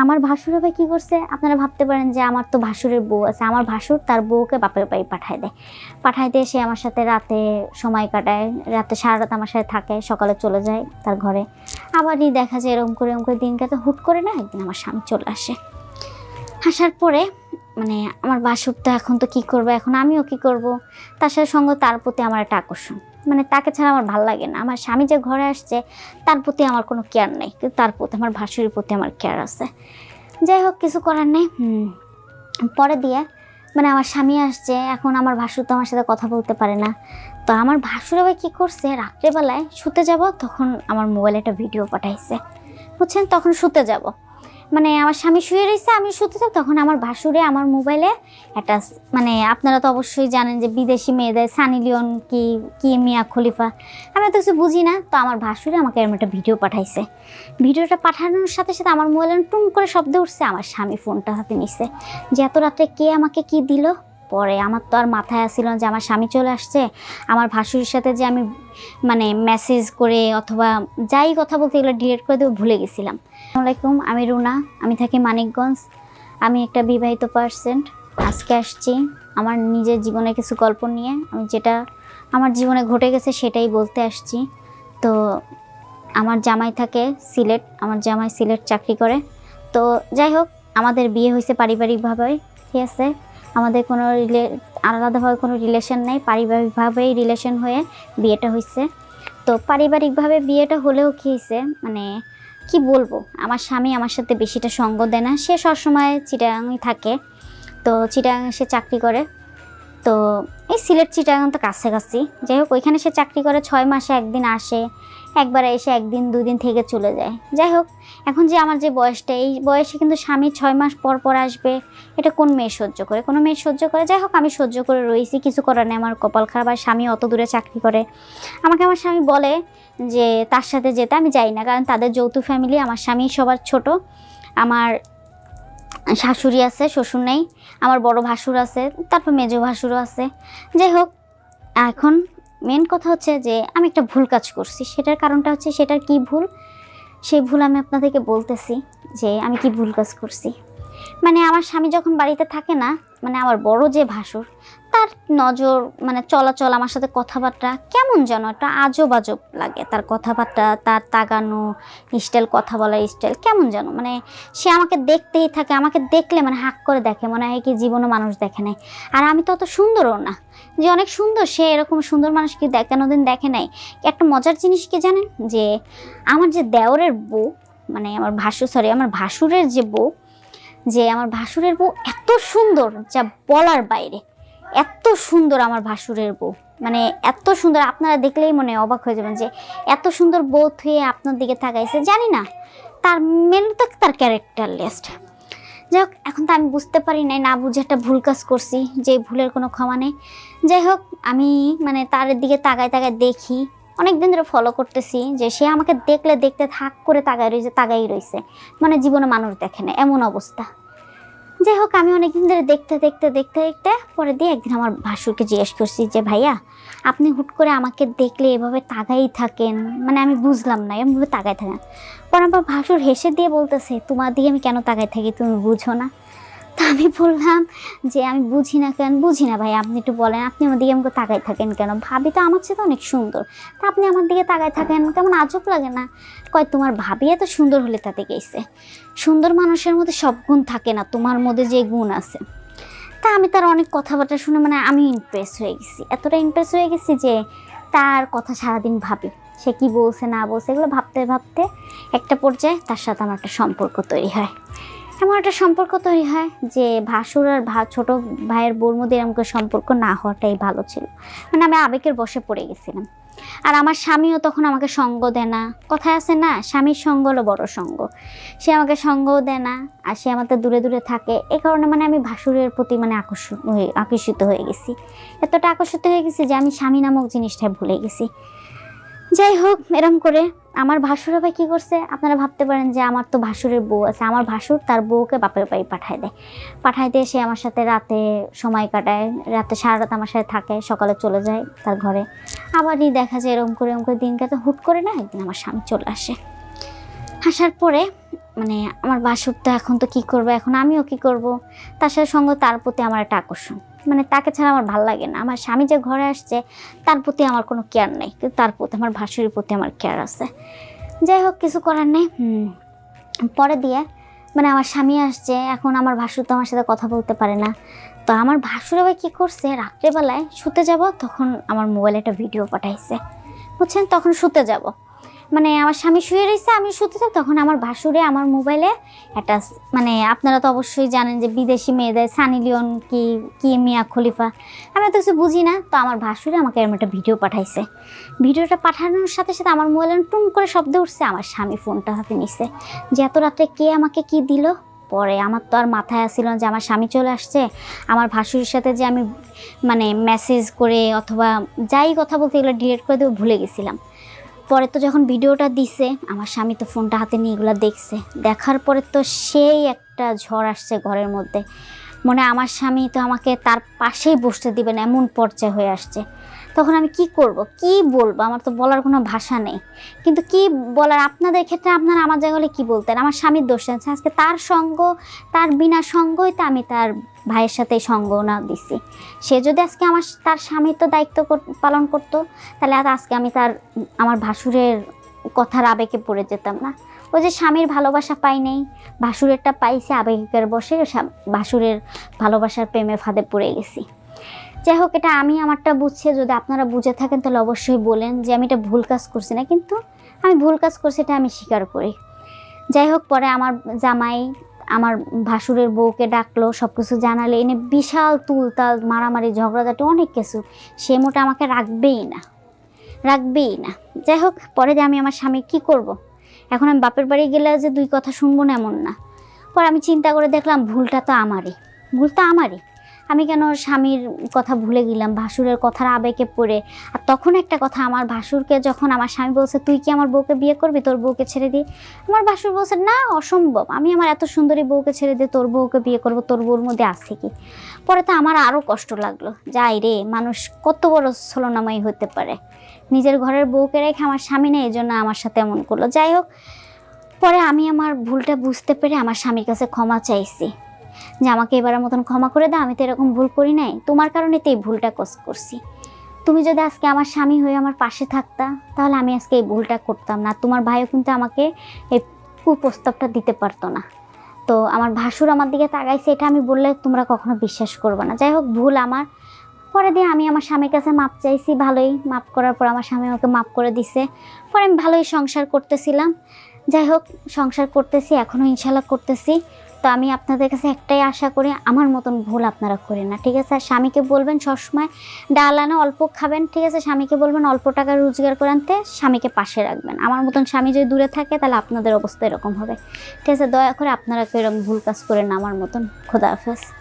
আমার ভাসুর আবার কি করছে, আপনারা ভাবতে পারেন যে আমার তো ভাসুরের বউ আছে, আমার ভাসুর তার বউকে বাপের বাড়ি পাঠায় দেয় সে আমার সাথে রাতে সময় কাটায়, রাতে সারা রাত আমার সাথে থাকে, সকালে চলে যায় তার ঘরে। আবারই দেখা যায় এরকম করে দিন কাটে, হুট করে না একদিন আমার স্বামী চলে আসার পরে মানে আমার ভাসুর তো এখন তো কী করবো, এখন আমিও কী করব, তার সাথে সঙ্গে তার প্রতি আমার একটা আকর্ষণ, মানে তাকে ছাড়া আমার ভালো লাগে না। আমার স্বামী যে ঘরে আসছে তার প্রতি আমার কোনো কেয়ার নেই, কিন্তু তার প্রতি আমার ভাসুরের প্রতি আমার কেয়ার আছে। যাই হোক, কিছু করার নেই। পরে দিয়ে মানে আমার স্বামী আসছে, এখন আমার ভাসুর তো আমার সাথে কথা বলতে পারে না। তো আমার ভাসুর আবার কী করছে, রাত্রেবেলায় শুতে যাব তখন আমার মোবাইলে একটা ভিডিও পাঠাইছে, বুঝছেন। তখন শুতে যাব, মানে আমার স্বামী শুয়ে রয়েছে, আমি শুতে যাব, তখন আমার ভাসুরে আমার মোবাইলে একটা মানে আপনারা তো অবশ্যই জানেন যে বিদেশি মেয়েদের সানি লিওন কি মিয়া খলিফা, আমি তো কিছু বুঝি না। তো আমার ভাসুরে আমাকে এরকম একটা ভিডিও পাঠাইছে। ভিডিওটা পাঠানোর সাথে সাথে আমার মোবাইলে টুন করে শব্দ উঠছে, আমার স্বামী ফোনটা হাতে নিছে, যে এত রাত্রে কে আমাকে কি দিল। পরে আমার তো আর মাথায় আসছিল না যে আমার স্বামী চলে আসছে, আমার ভাসুরের সাথে যে আমি মানে মেসেজ করে অথবা যাই কথা বলতে এগুলো ডিলিট করে দেবো, ভুলে গেছিলাম। আসসালামু আলাইকুম, আমি রুনা, আমি থাকি মানিকগঞ্জ। আমি একটা বিবাহিত পার্সন। আজকে আসছি আমার নিজের জীবনের কিছু গল্প নিয়ে, আমি যেটা আমার জীবনে ঘটে গেছে সেটাই বলতে আসছি। তো আমার জামাই থাকে সিলেট, আমার জামাই সিলেট চাকরি করে। তো যাই হোক, আমাদের বিয়ে হয়েছে পারিবারিকভাবে, ঠিক আছে। আমাদের কোনো আলাদাভাবে কোনো রিলেশন নেই, পারিবারিকভাবেই রিলেশন হয়ে বিয়েটা হয়েছে। তো পারিবারিকভাবে বিয়েটা হলেও কী হয়েছে, মানে কি বলবো, আমার স্বামী আমার সাথে বেশিটা সঙ্গ দেয় না। সে সবসময় চিটাগাংয়ে থাকে, তো চিটাগাং সে চাকরি করে। তো এই সিলেট চিটাগাং তো কাছাকাছি। যাই হোক, ওইখানে সে চাকরি করে, 6 মাসে একদিন আসে, একবারে এসে একদিন 2 দিন থেকে চলে যায়। যাই হোক, এখন যে আমার যে বয়সটা, এই বয়সে কিন্তু স্বামী 6 মাস পর আসবে, এটা কোন মেয়ে সহ্য করে, কোনো মেয়ে সহ্য করে। যাই হোক, আমি সহ্য করে রয়েছি, কিছু করার নেই, আমার কপাল খারাপ। আর স্বামী অত দূরে চাকরি করে, আমাকে আমার স্বামী বলে যে তার সাথে যেতে, আমি যাই না, কারণ তাদের যৌথ ফ্যামিলি। আমার স্বামী সবার ছোট, আমার শাশুড়ি আছে, শ্বশুর নেই, আমার বড় ভাসুর আছে, তারপর মেজো ভাসুরও আছে। যাই হোক, এখন মেন কথা হচ্ছে যে আমি একটা ভুল কাজ করছি। সেটার কারণটা হচ্ছে, সেটার কি ভুল, সেই ভুল আমি আপনাদেরকে বলতেছি যে আমি কি ভুল কাজ করছি। মানে আমার স্বামী যখন বাড়িতে থাকে না, মানে আমার বড় যে ভাসুর, তার নজর মানে চলাচল, আমার সাথে কথাবার্তা কেমন যেন একটা আজব লাগে। তার কথাবার্তা, তার তাকানো স্টাইল, কথা বলার স্টাইল কেমন যেন, মানে সে আমাকে দেখতেই থাকে, আমাকে দেখলে মানে হাঁক করে দেখে, মনে হয় কি জীবনে মানুষ দেখে নাই। আর আমি তো অত সুন্দরও না যে অনেক সুন্দর, সে এরকম সুন্দর মানুষ কি কোনোদিন দেখে নাই। একটা মজার জিনিস কি জানেন, যে আমার যে দেওরের বউ, মানে আমার ভাসুরের যে বউ, যে আমার ভাসুরের বউ এত সুন্দর যা বলার বাইরে, এত সুন্দর আমার ভাসুরের বউ, মানে এত সুন্দর, আপনারা দেখলেই মনে অবাক হয়ে যাবেন যে এত সুন্দর বউ থুয়ে আপনার দিকে তাকাইছে। জানি না, তার মেন তো তার ক্যারেক্টার লিস্ট। যাই হোক, এখন তো আমি বুঝতে পারি নাই, না বুঝে একটা ভুল কাজ করছি, যে ভুলের কোনো ক্ষমা নেই। যাই হোক, আমি মানে তার দিকে তাকায় দেখি, অনেক দিন ধরে ফলো করতেছি, যে সে আমাকে দেখতে থাক করে তাকাই রয়েছে, মানে জীবনে মানুষ দেখে না এমন অবস্থা। যাই হোক, আমি অনেকদিন ধরে দেখতে পরে দিয়ে একদিন আমার ভাসুরকে জিজ্ঞেস করছি যে ভাইয়া, আপনি হুট করে আমাকে দেখলে এভাবে তাকাই থাকেন, মানে আমি বুঝলাম না, এমনভাবে তাকাই থাকেন। পরে আমার ভাসুর হেসে দিয়ে বলতেছে, তোমার দিকে আমি কেন তাকাই থাকি তুমি বুঝো না? তো আমি বললাম যে আমি বুঝি না ভাই, আপনি একটু বলেন, আপনি আমার দিকে আমাকে তাকাই থাকেন কেন? ভাবি তো আমার চেয়ে অনেক সুন্দর, তা আপনি আমার দিকে তাকাই থাকেন, কেমন আজব লাগে না? কয় তোমার ভাবি এত সুন্দর হলে তাতে গেছে, সুন্দর মানুষের মধ্যে সব গুণ থাকে না, তোমার মধ্যে যে গুণ আছে। তা আমি তার অনেক কথাবার্তা শুনে মানে আমি ইমপ্রেস হয়ে গেছি, এতটা ইমপ্রেস হয়ে গেছি যে তার কথা সারাদিন ভাবি, সে কি বলছে না বলছে, এগুলো ভাবতে একটা পর্যায়ে তার সাথে আমার একটা সম্পর্ক তৈরি হয়। এমন একটা সম্পর্ক তৈরি হয় যে ভাসুর আর ছোটো ভাইয়ের বোর মধ্যে এরকম সম্পর্ক না হওয়াটাই ভালো ছিল, মানে আমি আবেগের বশে পড়ে গেছিলাম। আর আমার স্বামীও তখন আমাকে সঙ্গ দেয় না, কথায় আছে না, স্বামীর সঙ্গ হলো বড় সঙ্গ, সে আমাকে সঙ্গও দেয় না, আর সে আমাদের দূরে থাকে। এই কারণে মানে আমি ভাসুরের প্রতি মানে আকর্ষিত হয়ে গেছি, এতটা আকর্ষিত হয়ে গেছি যে আমি স্বামী নামক জিনিসটা ভুলে গেছি। যাই হোক, এরম করে আমার ভাসুর আবার কী করছে, আপনারা ভাবতে পারেন যে আমার তো ভাসুরের বউ আছে, আমার ভাসুর তার বউকে বাপের বাড়ি পাঠায় দেয় সে আমার সাথে রাতে সময় কাটায়, রাতে সারা রাত আমার সাথে থাকে, সকালে চলে যায় তার ঘরে। আবারই দেখা যায় এরকম করে দিন কাটে, হুট করে না একদিন আমার স্বামী চলে আসার পরে মানে আমার ভাসুর তো এখন তো কী করবো, এখন আমিও কী করব, তার সাথে সঙ্গে তার প্রতি আমার একটা আকর্ষণ, মানে তাকে ছাড়া আমার ভালো লাগে না। আমার স্বামী যে ঘরে আসছে তার প্রতি আমার কোনো কেয়ার নেই, কিন্তু তার প্রতি আমার ভাসুরের প্রতি আমার কেয়ার আছে। যাই হোক, কিছু করার নেই। পরে দিয়ে মানে আমার স্বামী আসছে, এখন আমার ভাসুর তো আমার সাথে কথা বলতে পারে না। তো আমার ভাসুর আবার কী করছে, রাত্রেবেলায় শুতে যাব তখন আমার মোবাইলে একটা ভিডিও পাঠাইছে, বুঝছেন। তখন শুতে যাব, মানে আমার স্বামী শুয়ে রয়েছে, আমি শুতে যাব, তখন আমার ভাসুরে আমার মোবাইলে একটা মানে আপনারা তো অবশ্যই জানেন যে বিদেশি মেয়েদের সানি লিওন কি কি মিয়া খলিফা, আমি তো কিছু বুঝি না। তো আমার ভাসুরে আমাকে এরকম একটা ভিডিও পাঠাইছে। ভিডিওটা পাঠানোর সাথে সাথে আমার মোবাইলে টুন করে শব্দ উঠছে, আমার স্বামী ফোনটা হাতে নিছে, যে এত রাত্রে কে আমাকে কি দিল। পরে আমার তো আর মাথায় আসছিল না যে আমার স্বামী চলে আসছে, আমার ভাসুরের সাথে যে আমি মানে মেসেজ করে অথবা যাই কথা বলতে এগুলো ডিলিট করে দেবো ভুলে গেছিলাম। পরে তো যখন ভিডিওটা দিছে আমার স্বামী তো ফোনটা হাতে নিয়ে এগুলো দেখছে, দেখার পরে তো সেই একটা ঝড় আসছে ঘরের মধ্যে, মনে আমার স্বামী তো আমাকে তার পাশেই বসতে দিবে না এমন পর্যায়ে হয়ে আসছে। তখন আমি কি করব, কি বলবো, আমার তো বলার কোনো ভাষা নেই। কিন্তু কি বলার, আপনাদের ক্ষেত্রে আপনারা আমার জায়গা হলে কী বলতেন, আমার স্বামীর দোষ আছে, আজকে তার সঙ্গ, তার বিনা সঙ্গই তো আমি তার ভাইয়ের সাথে সঙ্গ না দিছি। সে যদি আজকে তার স্বামীর তো দায়িত্ব পালন করতো, তাহলে আর আজকে আমি আমার ভাসুরের কথার আবেগে পড়ে যেতাম না। ওই যে স্বামীর ভালোবাসা পাই নেই, ভাসুরেরটা পাইছে, আবেগের বসে ভাসুরের ভালোবাসার প্রেমে ফাঁদে পড়ে গেছি। যাই হোক, এটা আমি আমারটা বুঝছে, যদি আপনারা বুঝে থাকেন তাহলে অবশ্যই বলেন যে আমি এটা ভুল কাজ করছি না, কিন্তু আমি ভুল কাজ করছি এটা আমি স্বীকার করি। যাই হোক, পরে আমার জামাই আমার ভাসুরের বউকে ডাকলো, সব কিছু জানালে, এনে বিশাল তুলতাল মারামারি ঝগড়াঝাটি অনেক কিছু, সে মোটা আমাকে রাখবেই না। যাই হোক, পরে যে আমি আমার স্বামী কি করব, এখন আমি বাপের বাড়ি গেলে যে দুই কথা শুনবো না এমন না। পরে আমি চিন্তা করে দেখলাম ভুল তো আমারই। আমি কেন স্বামীর কথা ভুলে গেলাম, ভাসুরের কথার আবেগে পড়ে। আর তখন একটা কথা, আমার ভাসুরকে যখন আমার স্বামী বলছে তুই কি আমার বউকে বিয়ে করবি, তোর বউকে ছেড়ে দিয়ে, আমার ভাসুর বলছে না, অসম্ভব, আমি আমার এত সুন্দরী বউকে ছেড়ে দিয়ে তোর বউকে বিয়ে করবো, তোর বউর মধ্যে আছে কি। পরে তো আমার আরও কষ্ট লাগলো, যাই রে, মানুষ কত বড় ছলনাময়ী হতে পারে, নিজের ঘরের বউকে রেখে আমার স্বামী নেই, এই জন্য আমার সাথে এমন করলো। যাই হোক, পরে আমি আমার ভুলটা বুঝতে পেরে আমার স্বামীর কাছে ক্ষমা চাইছি, যে আমাকে এবারের মতন ক্ষমা করে দাও, আমি তো এরকম ভুল করি নাই, তোমার কারণে তো এই ভুলটা করছি। তুমি যদি আজকে আমার স্বামী হয়ে আমার পাশে থাকতা, তাহলে আমি আজকে এই ভুলটা করতাম না, তোমার ভাইও কিন্তু আমাকে এই কুপ্রস্তাবটা দিতে পারতো না। তো আমার ভাসুর আমার দিকে তাকাইছে, এটা আমি বললে তোমরা কখনো বিশ্বাস করবে না। যাই হোক, ভুল আমার। পরে দিয়ে আমি আমার স্বামীর কাছে মাপ চাইছি, ভালোই মাপ করার পর আমার স্বামী আমাকে মাপ করে দিছে। পরে আমি ভালোই সংসার করতেছিলাম। যাই হোক, সংসার করতেছি, এখনও ইনশাল্লাহ করতেছি। তো আমি আপনাদের কাছে একটাই আশা করি, আমার মতন ভুল আপনারা করেন না, ঠিক আছে। আর স্বামীকে বলবেন সবসময় ডাল আনা অল্প খাবেন, ঠিক আছে। স্বামীকে বলবেন অল্প টাকা রোজগার করে আনতে, স্বামীকে পাশে রাখবেন। আমার মতন স্বামী যদি দূরে থাকে তাহলে আপনাদের অবস্থা এরকম হবে, ঠিক আছে। দয়া করে আপনারা এরকম ভুল কাজ করেন না আমার মতন। খোদা হাফেজ।